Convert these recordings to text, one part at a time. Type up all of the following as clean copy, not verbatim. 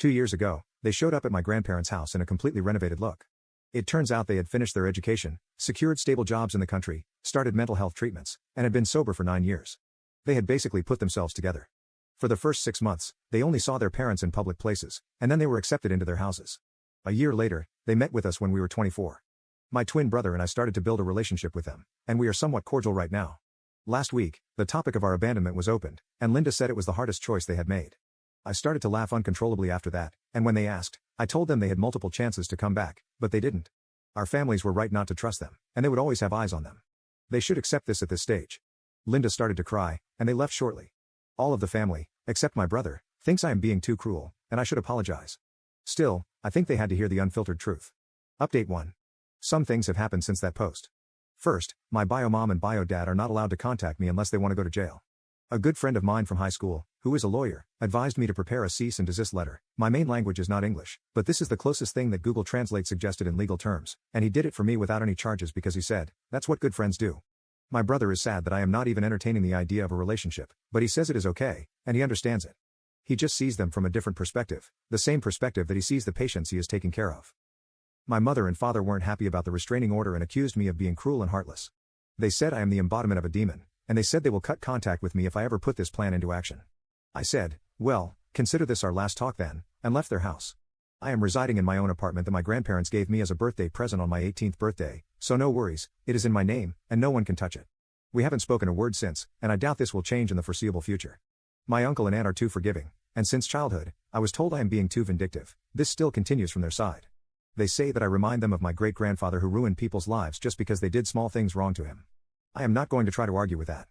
2 years ago, they showed up at my grandparents' house in a completely renovated look. It turns out they had finished their education, secured stable jobs in the country, started mental health treatments, and had been sober for 9 years. They had basically put themselves together. For the first 6 months, they only saw their parents in public places, and then they were accepted into their houses. A year later, they met with us when we were 24. My twin brother and I started to build a relationship with them, and we are somewhat cordial right now. Last week, the topic of our abandonment was opened, and Linda said it was the hardest choice they had made. I started to laugh uncontrollably after that, and when they asked, I told them they had multiple chances to come back, but they didn't. Our families were right not to trust them, and they would always have eyes on them. They should accept this at this stage. Linda started to cry, and they left shortly. All of the family, except my brother, thinks I am being too cruel, and I should apologize. Still, I think they had to hear the unfiltered truth. Update 1. Some things have happened since that post. First, my bio mom and bio dad are not allowed to contact me unless they want to go to jail. A good friend of mine from high school, who is a lawyer, advised me to prepare a cease and desist letter. My main language is not English, but this is the closest thing that Google Translate suggested in legal terms, and he did it for me without any charges because he said, that's what good friends do. My brother is sad that I am not even entertaining the idea of a relationship, but he says it is okay, and he understands it. He just sees them from a different perspective, the same perspective that he sees the patients he is taking care of. My mother and father weren't happy about the restraining order and accused me of being cruel and heartless. They said I am the embodiment of a demon, and they said they will cut contact with me if I ever put this plan into action. I said, well, consider this our last talk then, and left their house. I am residing in my own apartment that my grandparents gave me as a birthday present on my 18th birthday, so no worries, it is in my name, and no one can touch it. We haven't spoken a word since, and I doubt this will change in the foreseeable future. My uncle and aunt are too forgiving, and since childhood, I was told I am being too vindictive. This still continues from their side. They say that I remind them of my great-grandfather who ruined people's lives just because they did small things wrong to him. I am not going to try to argue with that.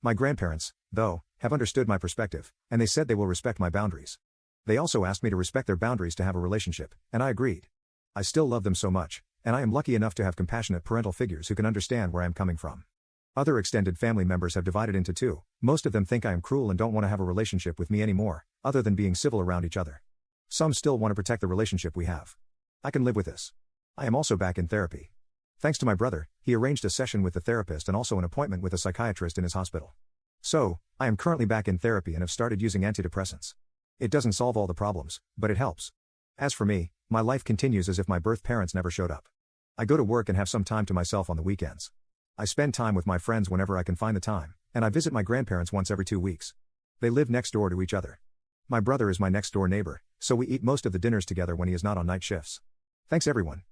My grandparents, though, have understood my perspective, and they said they will respect my boundaries. They also asked me to respect their boundaries to have a relationship, and I agreed. I still love them so much, and I am lucky enough to have compassionate parental figures who can understand where I am coming from. Other extended family members have divided into two. Most of them think I am cruel and don't want to have a relationship with me anymore, other than being civil around each other. Some still want to protect the relationship we have. I can live with this. I am also back in therapy. Thanks to my brother, he arranged a session with the therapist and also an appointment with a psychiatrist in his hospital. So, I am currently back in therapy and have started using antidepressants. It doesn't solve all the problems, but it helps. As for me, my life continues as if my birth parents never showed up. I go to work and have some time to myself on the weekends. I spend time with my friends whenever I can find the time, and I visit my grandparents once every 2 weeks. They live next door to each other. My brother is my next door neighbor, so we eat most of the dinners together when he is not on night shifts. Thanks everyone.